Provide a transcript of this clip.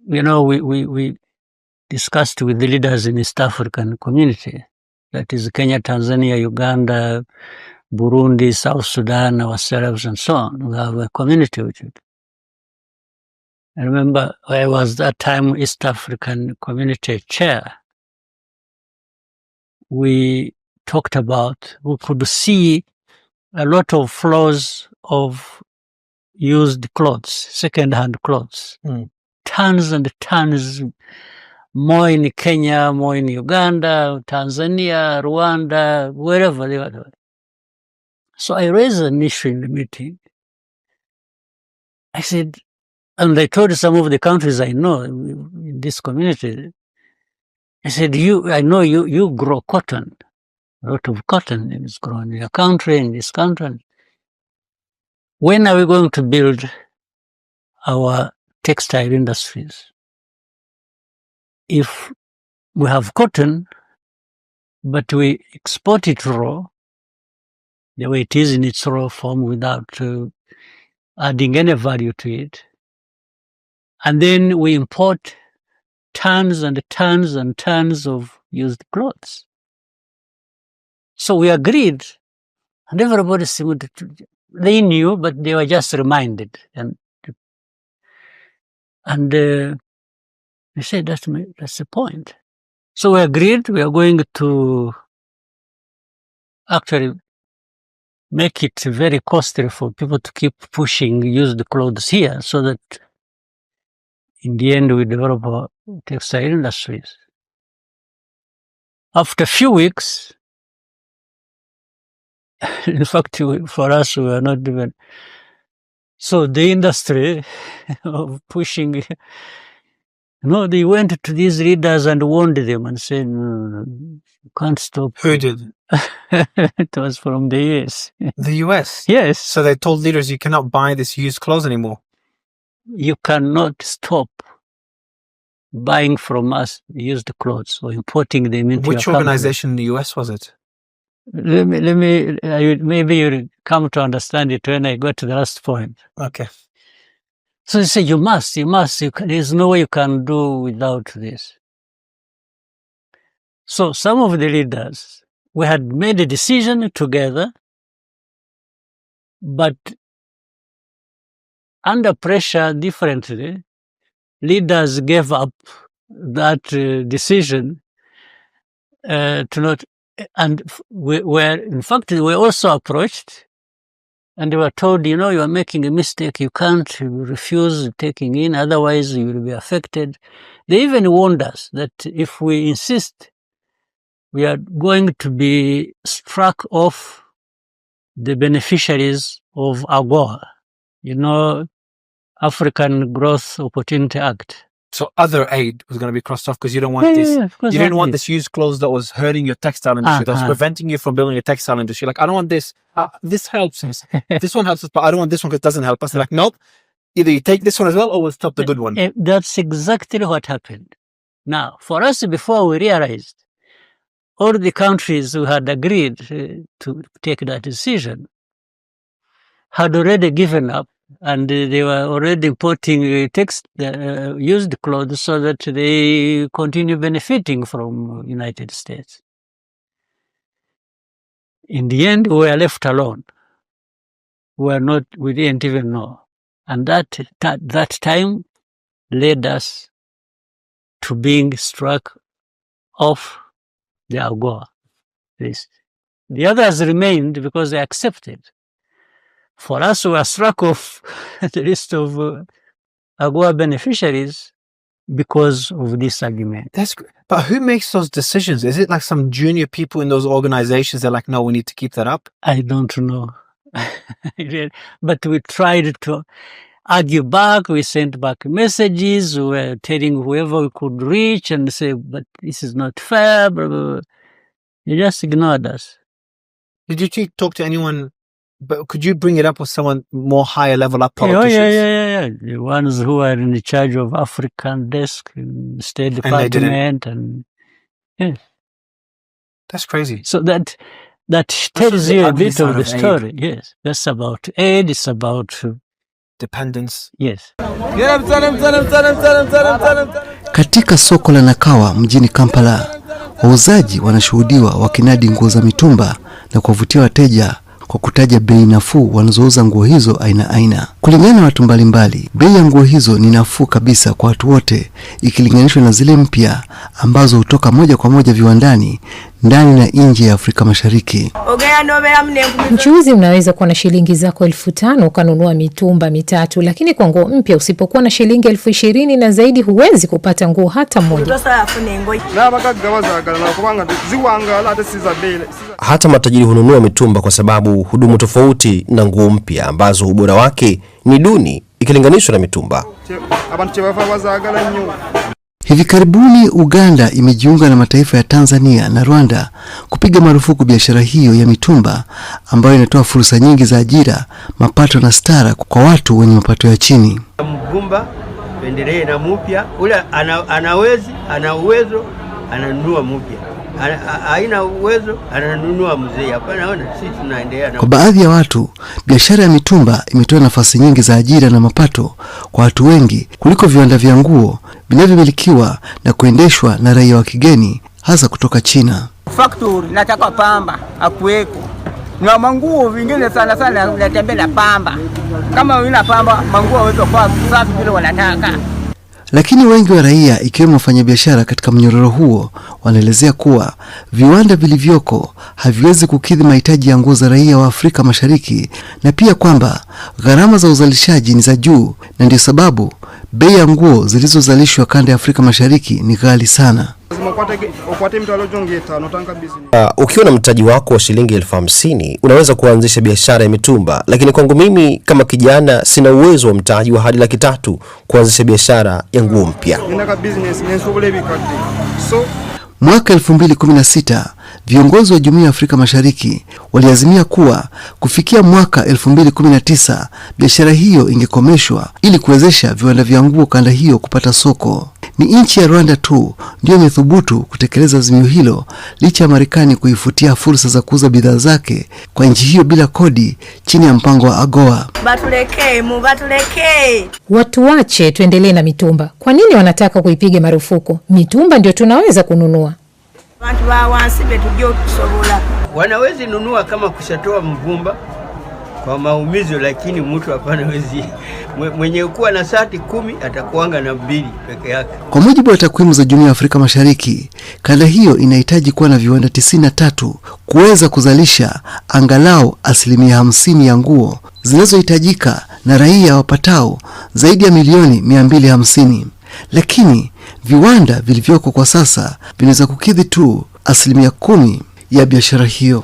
we discussed with the leaders in East African community, that is Kenya, Tanzania, Uganda, Burundi, South Sudan, ourselves, and so on. We have a community with it. I remember I was that time East African community chair. We talked about, we could see a lot of flows of used clothes, second-hand clothes, tons and tons, more in Kenya, more in Uganda, Tanzania, Rwanda, wherever they were. So I raised an issue in the meeting. I said, and I told some of the countries I know in this community, I said, I know you grow cotton, a lot of cotton is grown in your country, in this country. When are we going to build our textile industries? If we have cotton, but we export it raw, the way it is in its raw form without adding any value to it, and then we import tons and tons and tons of used clothes. So we agreed, and everybody seemed to, they knew, but they were just reminded. And they said, that's the point. So we agreed we are going to actually make it very costly for people to keep pushing used clothes here, so that in the end we develop our textile industries. After a few weeks, in fact, for us, we are not even. So the industry of pushing, they went to these leaders and warned them and said, no, you can't stop. Who did? It was from the US. The US? Yes. So they told leaders, you cannot buy this used clothes anymore. You cannot stop buying from us used clothes or importing them into Which your organization in the US was it? Maybe you'll come to understand it when I go to the last point. Okay. So they say, you must, there's no way you can do without this. So some of the leaders, we had made a decision together, but under pressure differently, leaders gave up that decision to not, and we were also approached, and they were told, you are making a mistake, you can't refuse taking in, otherwise you will be affected. They even warned us that if we insist, we are going to be struck off the beneficiaries of Agoa, African Growth Opportunity Act. So other aid was going to be crossed off because you don't want this. You didn't want this used clothes that was hurting your textile industry, that was preventing you from building a textile industry. Like, I don't want this. This helps us. This one helps us, but I don't want this one because it doesn't help us. They're like, nope. Either you take this one as well, or we'll stop the good one. That's exactly what happened. Now, for us, before we realized, all the countries who had agreed to take that decision had already given up, and they were already importing used clothes so that they continue benefiting from United States. In the end, we were left alone. We didn't even know. And that time led us to being struck off the Agoa list. The others remained because they accepted. For us, we were struck off the list of Agoa beneficiaries because of this argument. That's great. But who makes those decisions? Is it like some junior people in those organizations that are like, no, we need to keep that up? I don't know. But we tried to argue back. We sent back messages. We were telling whoever we could reach and say, but this is not fair. Blah, blah, blah. They just ignored us. Did you talk to anyone? But could you bring it up with someone more higher level up politicians? Yeah. The ones who are in the charge of African desk, State Department, and yeah. That's crazy. So that tells you a bit of the story. Yes, that's about aid. It's about dependence. Yes. Katika soko la Nakawa mjini Kampala, wauzaji wanashuhudiwa wakinadi nguo za mitumba na kuwavutia wateja kwa kutaja bei nafuu wanazouza nguo hizo aina. Kulingana na watu mbalimbali, bei ya nguo hizo ni nafuu kabisa kwa watu wote ikilinganishwa na zile mpya ambazo hutoka moja kwa moja viwandani ndani na nje ya Afrika Mashariki. Mchuuzi unaweza kuwa na shilingi zako 1500 ukanunua mitumba 3, lakini kwa nguo mpya usipokuwa na shilingi 20,000 na zaidi huwezi kupata nguo hata moja. Hata matajiri hununua mitumba kwa sababu hudumu tofauti na nguo mpya ambazo ubora wake ni duni ikilinganishwa na mitumba. Hivi karibuni Uganda imejiunga na mataifa ya Tanzania na Rwanda kupiga marufuku biashara hiyo ya mitumba ambayo inatoa fursa nyingi za ajira, mapato na stara kwa watu wenye mapato ya chini. Mgumba pendelee na mpya, ule ana uwezo ananunua mpya. Haina uwezo ananunua mzee. Hapa naona sisi tunaendelea. Kwa baadhi ya watu, biashara ya mitumba imetoa nafasi nyingi za ajira na mapato kwa watu wengi kuliko viwanda vya nguo vinavyomilikiwa na kuendeshwa na raia wa kigeni hasa kutoka China. Factory nataka pamba akuweko. Na manguo vingine sana natembea na pamba. Kama una pamba manguo hawezi kwa safi vile wanataka. Lakini wengi wa raia ikiwemo wafanyabiashara katika mnyororo huo wanaelezea kuwa viwanda vilivyoko haviwezi kukidhi mahitaji ya nguo za raia wa Afrika Mashariki na pia kwamba gharama za uzalishaji ni za juu na ndio sababu bei ya nguo zilizozalishwa kanda ya Afrika Mashariki ni ghali sana. Ukiwa na mtaji wako wa shilingi 50,000 unaweza kuanzisha biashara ya mitumba, lakini kwangu mimi kama kijana sina uwezo wa mtaji wa hadi 300,000 kuanzisha biashara ya nguo mpya. Mwaka 2016 viongozi wa Jumuiya ya Afrika Mashariki waliazimia kuwa kufikia mwaka 2019 biashara hiyo ingekomeshwa ili kuwezesha viwanda vya nguo kanda hiyo kupata soko. Ni nchi ya Rwanda tu ndio imethubutu kutekeleza azimio hilo licha ya Marekani kuifutia fursa za kuuza bidhaa zake kwa nchi hiyo bila kodi chini ya mpango wa Agoa. Tuache tuendelee na mitumba. Kwa nini wanataka kuipiga marufuku? Mitumba ndio tunaweza kununua. Wanawezi nunua kama kushatoa mvumba kwa maumizo, lakini mtu hapana wezi mwenye kuwa na sati 10 atakuanga na 2 peke yake. Kwa mujibu wa takwimu za Jumuiya ya Afrika Mashariki, kanda hiyo inahitaji kuwa na viwanda 93 kuweza kuzalisha angalau 50% ya nguo zinazohitajika na raia wapatao zaidi ya milioni 250. Lakini viwanda vilivyoko kwa sasa vinaweza kukidhi tu 10% ya biashara hiyo.